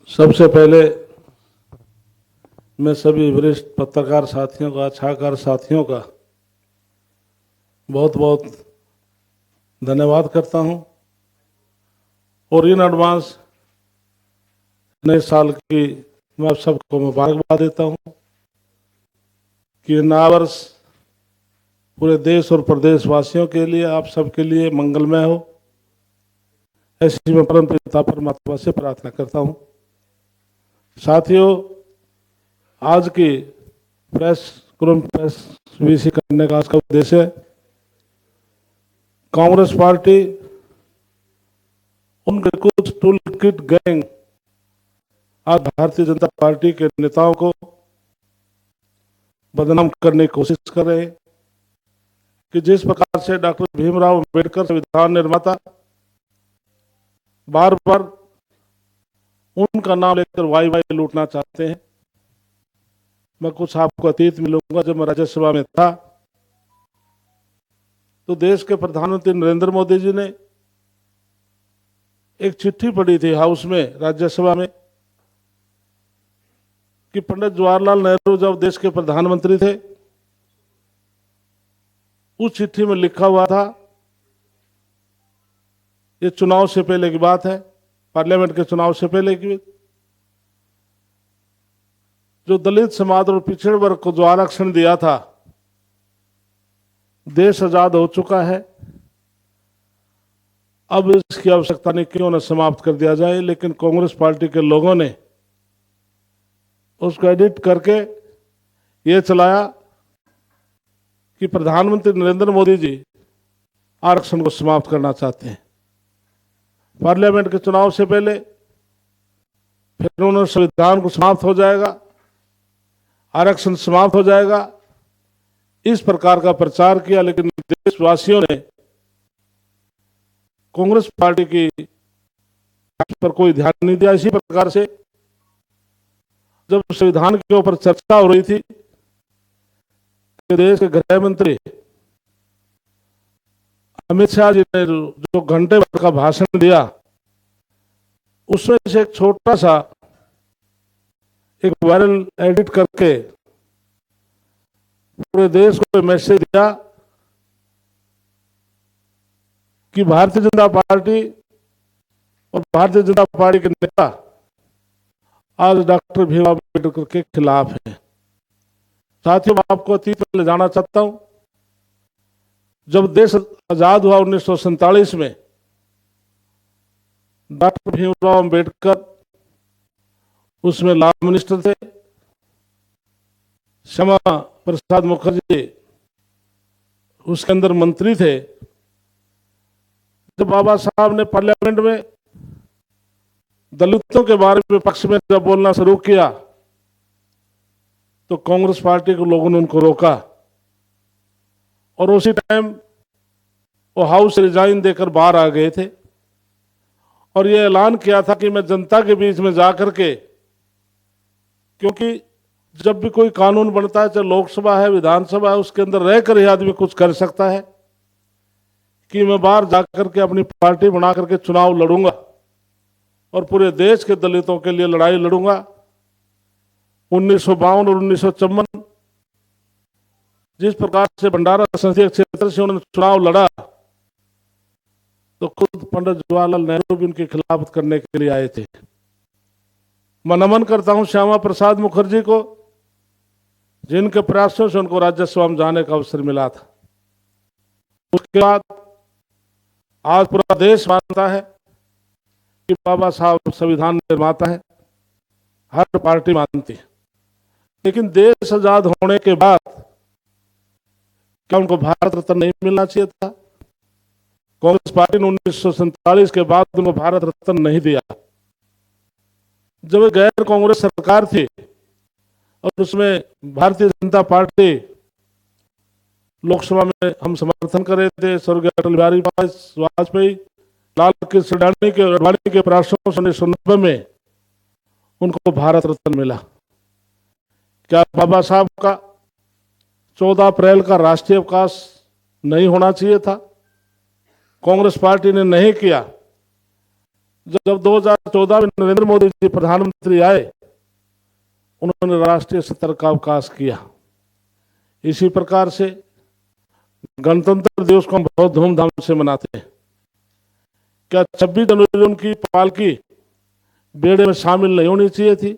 सबसे पहले मैं सभी वरिष्ठ पत्रकार साथियों का, छायाकार साथियों का बहुत बहुत धन्यवाद करता हूं और इन एडवांस नए साल की मैं आप सबको मुबारकबाद देता हूं कि नया वर्ष पूरे देश और प्रदेश वासियों के लिए, आप सबके लिए मंगलमय हो, ऐसी मैं परम पिता परमात्मा से प्रार्थना करता हूं। साथियों, आज की प्रेस वीसी करने का उसका उद्देश्य है कांग्रेस पार्टी उनके कुछ टूल किट गैंग आज भारतीय जनता पार्टी के नेताओं को बदनाम करने की कोशिश कर रहे हैं कि जिस प्रकार से डॉक्टर भीमराव अंबेडकर संविधान निर्माता बार बार उनका नाम लेकर वाई वाई लूटना चाहते हैं। मैं कुछ आपको अतीत मिलूंगा। जब मैं राज्यसभा में था तो देश के प्रधानमंत्री नरेंद्र मोदी जी ने एक चिट्ठी पढ़ी थी हाउस में, राज्यसभा में, कि पंडित जवाहरलाल नेहरू जब देश के प्रधानमंत्री थे, उस चिट्ठी में लिखा हुआ था, ये चुनाव से पहले की बात है, पार्लियामेंट के चुनाव से पहले की, जो दलित समाज और पिछड़े वर्ग को जो आरक्षण दिया था, देश आजाद हो चुका है, अब इसकी आवश्यकता नहीं, क्यों न समाप्त कर दिया जाए। लेकिन कांग्रेस पार्टी के लोगों ने उसको एडिट करके ये चलाया कि प्रधानमंत्री नरेंद्र मोदी जी आरक्षण को समाप्त करना चाहते हैं पार्लियामेंट के चुनाव से पहले, फिर उन्होंने संविधान को समाप्त हो जाएगा, आरक्षण समाप्त हो जाएगा, इस प्रकार का प्रचार किया। लेकिन देशवासियों ने कांग्रेस पार्टी की पर कोई ध्यान नहीं दिया। इसी प्रकार से जब संविधान के ऊपर चर्चा हो रही थी, देश के गृह मंत्री अमित शाह जी ने जो घंटे भर का भाषण दिया, उसमें से एक छोटा सा एक वायरल एडिट करके पूरे देश को मैसेज दिया कि भारतीय जनता पार्टी और भारतीय जनता पार्टी के नेता आज डॉक्टर भीमराव अम्बेडकर के खिलाफ है। साथियों, मैं आपको अतीत में ले जाना चाहता हूं। जब देश आजाद हुआ 1947 में, डॉक्टर भीमराव अम्बेडकर उसमें लॉ मिनिस्टर थे, श्यामा प्रसाद मुखर्जी उसके अंदर मंत्री थे। जब बाबा साहब ने पार्लियामेंट में दलितों के बारे में पक्ष में जब बोलना शुरू किया, तो कांग्रेस पार्टी के लोगों ने उनको रोका और उसी टाइम वो हाउस रिजाइन देकर बाहर आ गए थे और ये ऐलान किया था कि मैं जनता के बीच में जाकर के, क्योंकि जब भी कोई कानून बनता है, चाहे लोकसभा है, विधानसभा है, उसके अंदर रहकर ही आदमी कुछ कर सकता है, कि मैं बाहर जाकर के अपनी पार्टी बना करके चुनाव लड़ूंगा और पूरे देश के दलितों के लिए लड़ाई लड़ूंगा। 1952 और 1954 जिस प्रकार से भंडारा संसदीय क्षेत्र से उन्होंने चुनाव लड़ा, तो खुद पंडित जवाहरलाल नेहरू भी उनके खिलाफ करने के लिए आए थे। मैं नमन करता हूं श्यामा प्रसाद मुखर्जी को, जिनके प्रयासों से उनको राज्यसभा में जाने का अवसर मिला था। उसके बाद आज पूरा देश मानता है कि बाबा साहब संविधान निर्माता है, हर पार्टी मानती है। लेकिन देश आजाद होने के बाद क्या उनको भारत रत्न नहीं मिलना चाहिए था? कांग्रेस पार्टी ने 1947 के बाद उनको भारत रत्न नहीं दिया। जब गैर कांग्रेस सरकार थी और उसमें भारतीय जनता पार्टी लोकसभा में हम समर्थन कर रहे थे, स्वर्गीय अटल बिहारी वाजपेयी, लाल कृष्ण आडवाणी के प्रयासों से 1990 में उनको भारत रत्न मिला। क्या बाबा साहब का 14 अप्रैल का राष्ट्रीय अवकाश नहीं होना चाहिए था? कांग्रेस पार्टी ने नहीं किया। जब 2014 में नरेंद्र मोदी जी प्रधानमंत्री आए, उन्होंने राष्ट्रीय स्तर का अवकाश किया। इसी प्रकार से गणतंत्र दिवस को हम बहुत धूमधाम से मनाते हैं। क्या 26 जनवरी उनकी पालकी बेड़े में शामिल नहीं होनी चाहिए थी?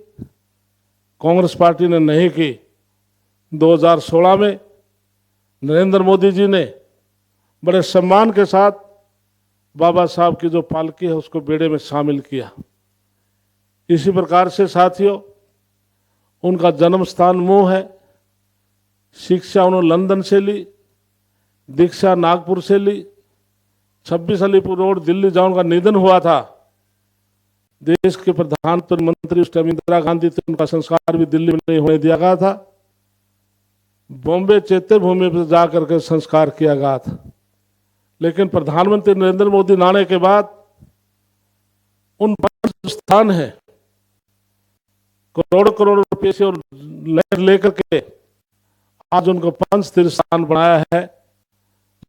कांग्रेस पार्टी ने नहीं की। 2016 में नरेंद्र मोदी जी ने बड़े सम्मान के साथ बाबा साहब की जो पालकी है उसको बेड़े में शामिल किया। इसी प्रकार से साथियों, उनका जन्म स्थान मऊ है। शिक्षा उन्होंने लंदन से ली, दीक्षा नागपुर से ली। 26 अलीपुर रोड दिल्ली जहाँ उनका निधन हुआ था, देश के प्रधानमंत्री उस टाइम इंदिरा गांधी थे, उनका संस्कार भी दिल्ली में नहीं होने दिया गया था। बॉम्बे चैत्य भूमि पर जाकर के संस्कार किया गया था। लेकिन प्रधानमंत्री नरेंद्र मोदी आने के बाद उन पर स्थान है, करोड़ करोड़ रुपए से और लेकर के आज उनको पंच तीर्थ स्थान बनाया है।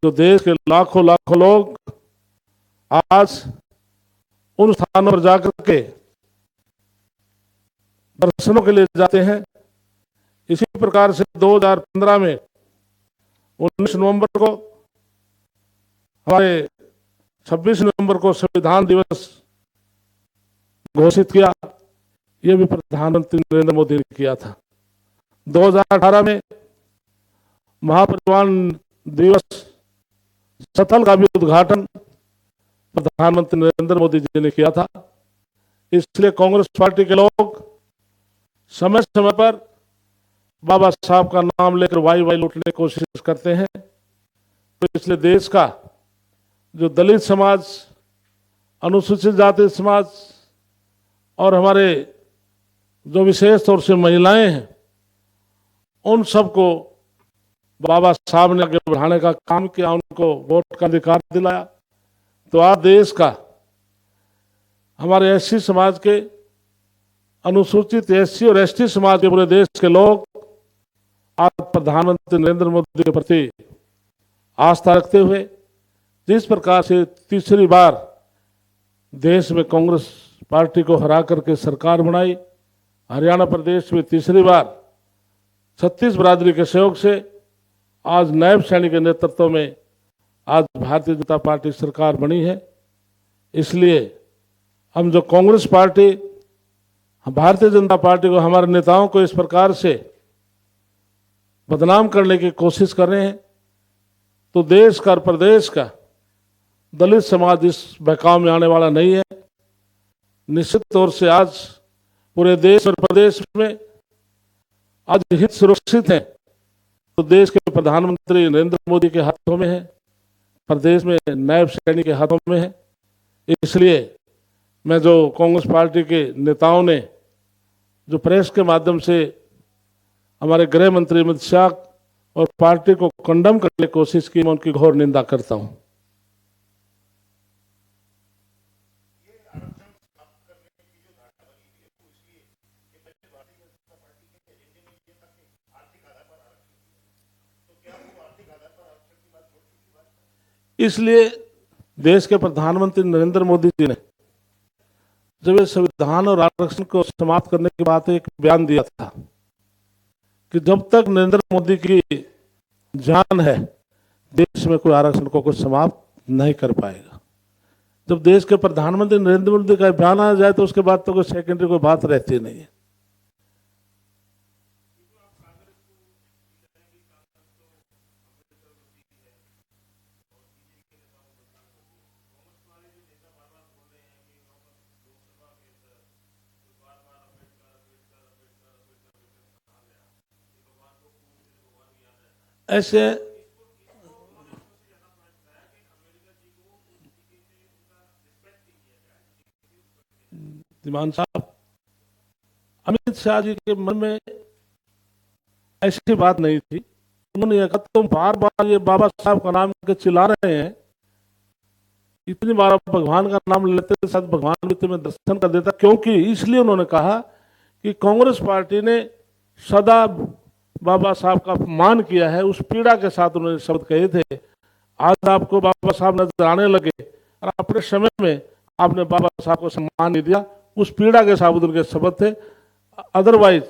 जो देश के लाखों लाखों लोग आज उन स्थानों पर जाकर के दर्शनों के लिए जाते हैं। इसी प्रकार से 2015 में 19 नवंबर को हमारे 26 नवंबर को संविधान दिवस घोषित किया। यह भी प्रधानमंत्री नरेंद्र मोदी ने किया था। 2018 में महापरिनिर्वाण दिवस स्थल का भी उद्घाटन प्रधानमंत्री नरेंद्र मोदी जी ने किया था। इसलिए कांग्रेस पार्टी के लोग समय समय पर बाबा साहब का नाम लेकर वाई वाई लूटने की कोशिश करते हैं। तो इसलिए देश का जो दलित समाज, अनुसूचित जाति समाज और हमारे जो विशेष तौर से महिलाएं हैं, उन सबको बाबा साहब ने आगे बढ़ाने का काम किया, उनको वोट का अधिकार दिलाया। तो आज देश का हमारे एससी समाज के, अनुसूचित एससी और एसटी समाज के पूरे देश के लोग आज प्रधानमंत्री नरेंद्र मोदी के प्रति आस्था रखते हुए जिस प्रकार से तीसरी बार देश में कांग्रेस पार्टी को हरा करके सरकार बनाई, हरियाणा प्रदेश में तीसरी बार 36 बिरादरी के सहयोग से आज नायब सैनी के नेतृत्व में आज भारतीय जनता पार्टी सरकार बनी है। इसलिए हम जो कांग्रेस पार्टी, भारतीय जनता पार्टी को, हमारे नेताओं को इस प्रकार से बदनाम करने की कोशिश कर रहे हैं, तो देश का और प्रदेश का दलित समाज इस बहकाव में आने वाला नहीं है। निश्चित तौर से आज पूरे देश और प्रदेश में आज हित सुरक्षित है, तो देश के प्रधानमंत्री नरेंद्र मोदी के हाथों में है, प्रदेश में नायब सैनी के हाथों में है। इसलिए मैं जो कांग्रेस पार्टी के नेताओं ने जो प्रेस के माध्यम से हमारे गृह मंत्री अमित शाह और पार्टी को कंडम करने की कोशिश की, मैं उनकी घोर निंदा करता हूं। इसलिए देश के प्रधानमंत्री नरेंद्र मोदी जी ने जब ये संविधान और आरक्षण को समाप्त करने की बात एक बयान दिया था कि जब तक नरेंद्र मोदी की जान है देश में कोई आरक्षण को कुछ समाप्त नहीं कर पाएगा। जब देश के प्रधानमंत्री नरेंद्र मोदी का बयान आ जाए तो उसके बाद तो कोई सेकेंडरी कोई बात रहती नहीं है। ऐसे दिमान साहब, अमित शाह जी के मन में ऐसी बात नहीं थी। उन्होंने कहा तुम बार बार ये बाबा साहब का नाम के चिल्ला रहे हैं, इतनी बार आप भगवान का नाम लेते साथ भगवान भी तुम्हें दर्शन कर देता। क्योंकि इसलिए उन्होंने कहा कि कांग्रेस पार्टी ने सदा बाबा साहब का अपमान किया है, उस पीड़ा के साथ उन्होंने शब्द कहे थे। आज आपको बाबा साहब नजर आने लगे और अपने समय में आपने बाबा साहब को सम्मान नहीं दिया, उस पीड़ा के साबुत उनके शब्द थे। अदरवाइज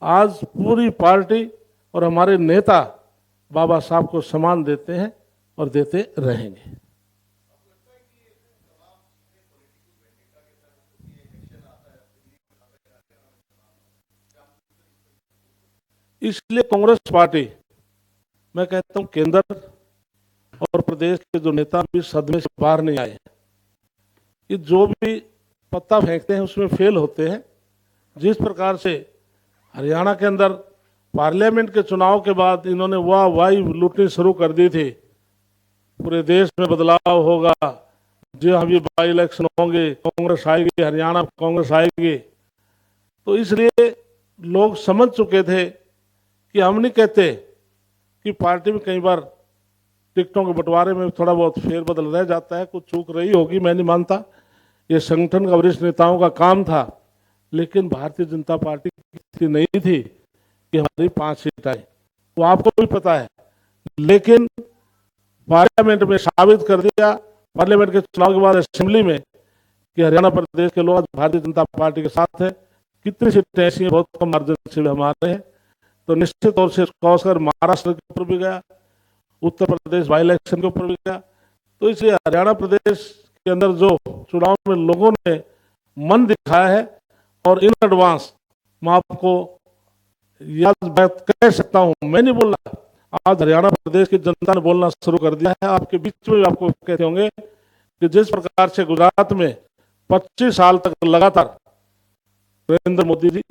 आज पूरी पार्टी और हमारे नेता बाबा साहब को सम्मान देते हैं और देते रहेंगे। इसलिए कांग्रेस पार्टी, मैं कहता हूं केंद्र और प्रदेश के जो नेता भी सदमे से बाहर नहीं आए, ये जो भी पत्ता फेंकते हैं उसमें फेल होते हैं। जिस प्रकार से हरियाणा के अंदर पार्लियामेंट के चुनाव के बाद इन्होंने वाही लूटनी शुरू कर दी थी, पूरे देश में बदलाव होगा, जो अभी बाई इलेक्शन होंगे, कांग्रेस आएगी, हरियाणा कांग्रेस आएगी, तो इसलिए लोग समझ चुके थे कि हम नहीं कहते कि पार्टी में कई बार टिकटों के बंटवारे में थोड़ा बहुत फेरबदल रह जाता है, कुछ चूक रही होगी, मैं नहीं मानता, ये संगठन का वरिष्ठ नेताओं का काम था। लेकिन भारतीय जनता पार्टी की नहीं थी कि हमारी 5 सीट आई, वो आपको भी पता है। लेकिन पार्लियामेंट में साबित कर दिया, पार्लियामेंट के चुनाव के बाद असेंबली में, कि हरियाणा प्रदेश के लोग भारतीय जनता पार्टी के साथ है। कितनी सीटें ऐसी हैं, बहुत कम मार्जिन से हमारे हैं। तो निश्चित तौर से इसको अवसर महाराष्ट्र के ऊपर भी गया, उत्तर प्रदेश बाई इलेक्शन के ऊपर भी गया। तो इसलिए हरियाणा प्रदेश के अंदर जो चुनाव में लोगों ने मन दिखाया है, और इन एडवांस मैं आपको याद बात कह सकता हूं, मैं नहीं बोल रहा, आज हरियाणा प्रदेश की जनता ने बोलना शुरू कर दिया है। आपके बीच में आपको कहते होंगे कि जिस प्रकार से गुजरात में 25 साल तक लगातार नरेंद्र मोदी जी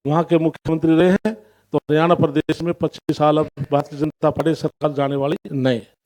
वहां के मुख्यमंत्री रहे हैं, तो हरियाणा प्रदेश में 25 साल अब भारतीय जनता पार्टी सरकार जाने वाली नहीं है।